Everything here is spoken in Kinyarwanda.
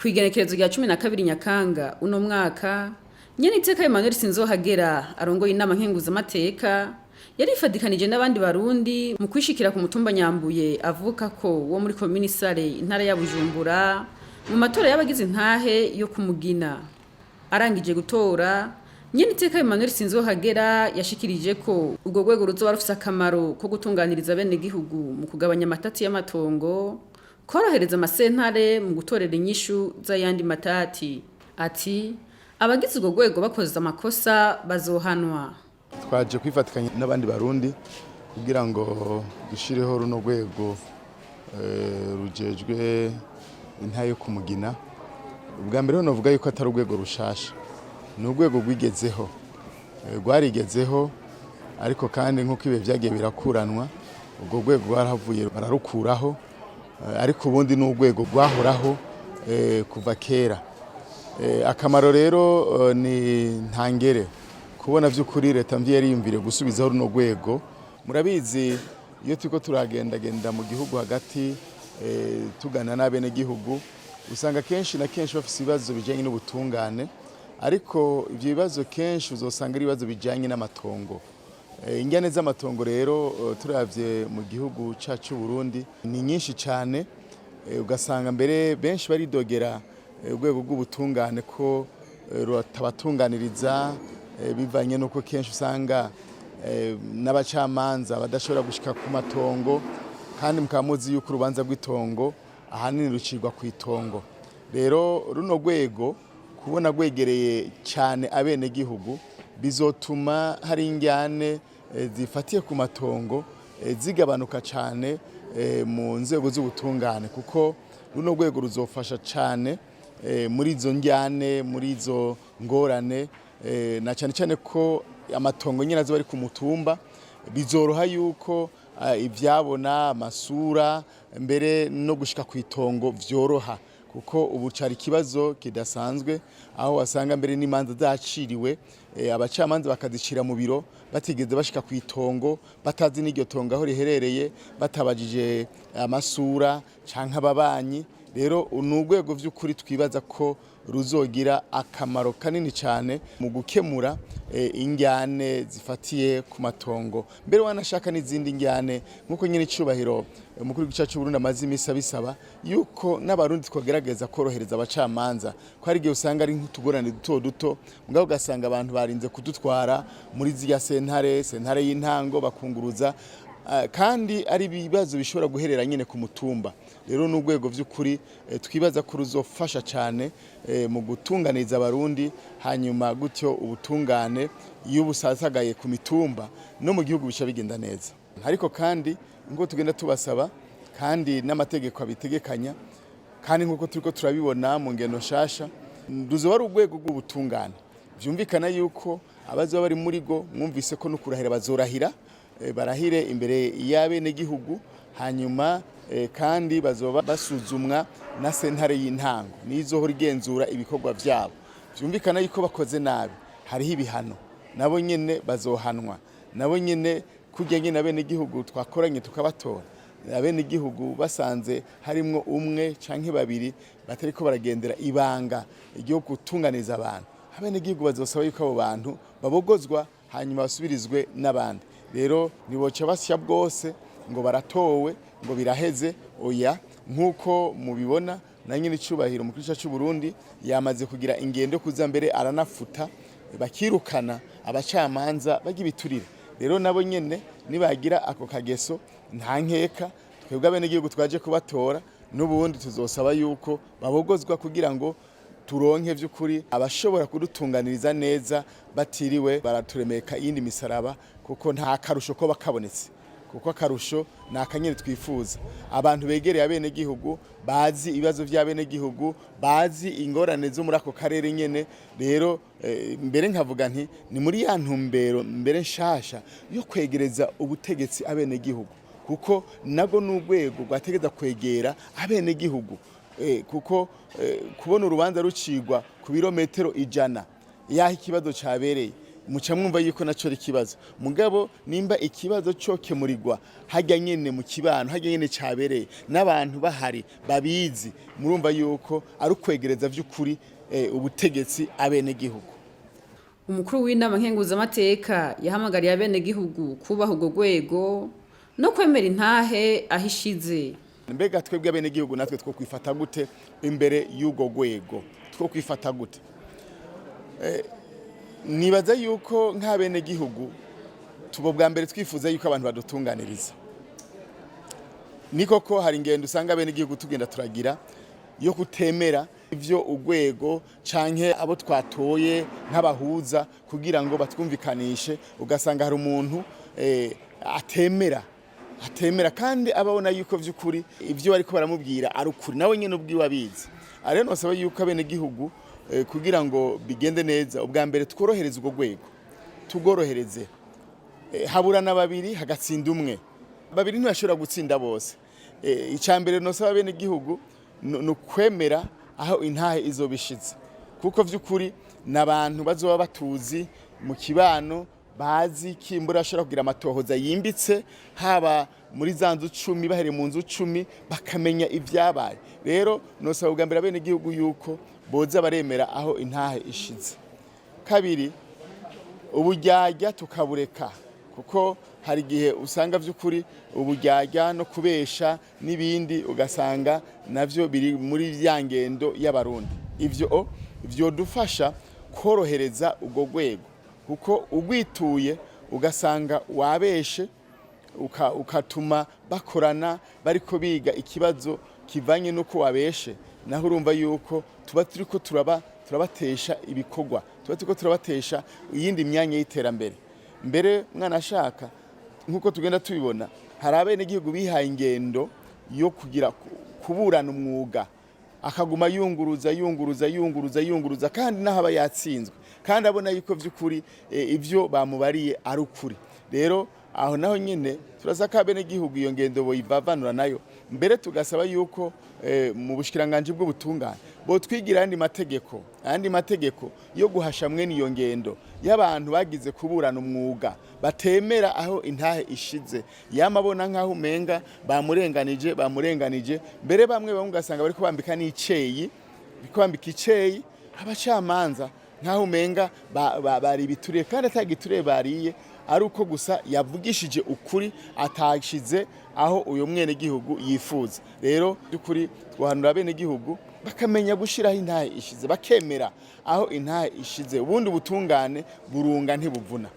Kw'igenekerezo rya 12 Nyakanga uno mwaka, Nyeniteka Emmanuel SINZOHAGERA arongoye Inama Nkenguzamateka yarifadikanije n'abandi Barundi mu kwishikira ku mutumba Nyambuye avukako wo muri komine Isare intara ya Bujumbura mu matora y'abagize intahe yo ku mugina. Arangije gutora, Nyeniteka Emmanuel SINZOHAGERA yashikirije ko urwo rwego ruzoba rufise akamaro ko gutunganiriza abenegihugu mu kugabanya amatati y'amatongo, korohereza amasentare mu gutorera inyishu z'ayandi matati. Ati abagize urwo rwego bakoze amakosa bazohanwa. Twaje kwifatikanya n'abandi Barundi kugira ngo dushireho runo rwego rujejwe intahe yo ku mugina. Ubwa mbere novuga yuko atari urwego rushasha, ni urwego rwigezeho, rwarigezeho, ariko kandi nk'uko ibe vyagiye birakuranwa urwo rwego rwarahavuye bararukuraho, ariko ubundi ni urwego rwahoraho kuva kera. Akamaro rero ni ntangere kubona vy'ukuri leta mvye yariyumvire gusubizaho runo rwego. Murabizi iyo turiko turagendagenda mu gihugu hagati tugana n'abenegihugu, usanga kenshi na kenshi bafise ibibazo bijanye n'ubutungane, ariko ivyo bibazo kenshi uzosanga ari ibibazo bijanye n'amatongo. Ingene z'amatongo rero turavye mu gihugu cacu Burundi ni nyinshi cane, ugasanga mbere benshi baridogera urwego rw'ubutungane ko rutabatunganiriza bivanye nuko kenshi usanga n'abacamanza badashobora gushika ku matongo, kandi mukaba muzi yuko urubanza rw'itongo ahanini rucirwa ku itongo. Rero runo rwego kubona rwegereye cyane abenegihugu bizotuma hari injyane zifatiye ku matongo zigabanuka cyane mu nzego z'ubutungane, kuko runo rwego ruzofasha cyane muri izo njyane, muri izo ngorane, na cyane cyane ko amatongo nyine azoba ari ku mutumba, bizoroha yuko ivyabona amasura mbere no gushika ku itongo vyoroha, kuko ubu cari kibazo kidasanzwe aho wasanga mbere n'imanza zaciriwe abacamanza bakazicira mu biro batigeze bashika ku itongo, batazi n'iryo tongo aho riherereye, batabajije amasura canke ababanyi. Rero ni urwego vy'ukuri twibaza ko ruzogira akamaro kanini cyane mu gukemura injyane zifatiye ku matongo, mbere wanashaka n'izindi njyane nk'uko nyine icubahiro umukuru w'igihugu Burundi amaze imisi abisaba yuko n'abarundi twagerageza korohereza abacamanza, ko hari igihe usanga ari nk'utugorane duto duto, mugabo ugasanga abantu barinze kudutwara muri ziriya sentare y'intango bakunguruza, kandi ari ibibazo bishobora guherera nyine ku mutumba. Rero n'urwego vy'ukuri twibaza ko ruzofasha cyane mu gutunganiriza abarundi, hanyuma gutyo ubutungane iyo busasagaye ku mitumba no mu gihugu bica bigenda neza. Ariko kandi ngo tugenda tubasaba kandi n'amategeko abitegekanya, kandi nk'uko turiko turabibona mu ngendo shasha, ruzoba ari urwego rw'ubutungane. Vyumvikana yuko abazoba bari muri go mwumvise ko n'ukurahira bazorahira, barahire imbere y'abenegihugu, hanyuma kandi bazoba basuzumwa na sentare y'intango nizohora igenzura ibikorwa vyabo. Vyumvikana yuko bakoze nabi hariho ibihano, nabo nyene bazohanwa, nabo nyene kurya nyene abenegihugu twakoranye tukabatora, abenegihugu basanze harimwo umwe canke babiri batariko baragendera ibanga ryo gutunganiza abantu, abenegihugu bazosaba yuko abo bantu babogozwa hanyuma basubirizwe n'abandi. Rero niboca basya bwose ngo baratowe ngo biraheze, oya, nk'uko mubibona na nyine icubahiro umukuru w'igihugu Burundi yamaze kugira ingendo kuza mbere aranafuta bakirukana abacamanza bagibiturire. Rero nabo nyene nibagira ako kageso nta nkeka twebwe abenegihugu twaje kubatora n'ubundi tuzosaba yuko babogozwa kugira ngo turonke vy'ukuri abashobora kudutunganiriza neza batiriwe baraturemeka iyindi misaraba, kuko nta karusho ko bakabonetse, kuko akarusho ni akanyene twifuza abantu begereye abenegihugu, bazi ibibazo vy'abenegihugu, bazi ingorane zo muri ako karere nyene. Rero mbere nkavuga nti ni muri ya ntumbero mbere nshasha yo kwegereza ubutegetsi abenegihugu, kuko nago n'urwego rwategeza kwegera abenegihugu, kuko kubona urubanza rucigwa ku birometero 100 yaho ikibazo cabereye, muca mwumva yuko naco ari ikibazo mugabo nimba ikibazo cyo kemurirwa hajya nyene mu kibano hajya nyene cabereye n'abantu bahari babizi murumva yuko ari ukwegereza vy'ukuri ubutegetsi abenegihugu. Umukuru w'Inama Nkenguzamateka yahamagariye abenegihugu kubaha urwo rwego no kwemera intahe ahishize. Mbega twebwe abenegihugu natwe two kwifata gute imbere y'urwo rwego two kwifata gute? Nibaza yuko nk'abenegihugu tubo bwa mbere twifuza yuko abantu badutunganiriza. Ni koko hari ingendo usanga abenegihugu tugenda turagira yo kutemera ivyo urwego canke abo twatoye nk'abahuza kugira ngo batwumvikanishe, ugasanga hari umuntu atemera kandi ababona yuko vy'ukuri ivyo bariko baramubwira ari ukuri nawe nyene ubwiwe abizi. Rero nosaba yuko abenegihugu kugira ngo bigende neza ubwa mbere tworohereze urwo rwego tugorohereze haburana babiri hagatsinda umwe babiri ntibashobora gutsinda bose. Icambere nosaba abenegihugu no kwemera aho intahe izobishitse kuko vy'ukuri n'abantu bazoba batuzi mu kibano bazi kimbura ashobora kugira amatohoza yimbitse haba muri za nzu 10 bahere mu nzu 10 bakamenya ivyabaye. Rero nosaba ubwa mbere abenegihugu yuko boza baremera aho intahe ishize. Kabiri uburyarya tukabureka kuko hari igihe usanga vy'ukuri uburyarya no kubesha n'ibindi ugasanga navyo biri muri vyangendo y'abarundi. Ivyo dufasha korohereza urwo rwego kuko ugwituye ugasanga wabeshe ukatuma bakorana bariko biga ikibazo kivanye nuko wabeshe naho urumva yuko tuba turiko turabatesha ibikorwa tuba turiko turabatesha iyindi myanya y'iterambere. Mbere mwana ashaka nkuko tugenda tubibona hari abenegihugu bihaye ingendo yo kugira kuburana umwuga akaguma yunguruza kandi naho aba yatsinzwe kandi abona yuko vy'ukuri ivyo bamubariye ari ukuri. Rero aho naho nyene turasaka abenegihugu iyo ngendo boyivavanura nayo mbere tugasaba yuko mu bushikiranganje bw'ubutungane bo twigira andi mategeko yo guhasha mwe niyo ngendo y'abantu bagize kuburana umwuga batemera aho intahe ishize yamabona nkaho umenga bamurenganije mbere bamwe ugasanga bari kubambika n'iceyi bikwambika iceyi abacamanza nkaho umenga bari biture kandi atagiture bariye ari uko gusa yavugishije ukuri atashize aho uyo mwene gihugu yifuza. Rero by'ukuri twahanura abenegihugu bakamenya gushiraho intahe ishize bakemera aho intahe ishize ubundi butungane burunga ntibuvuna.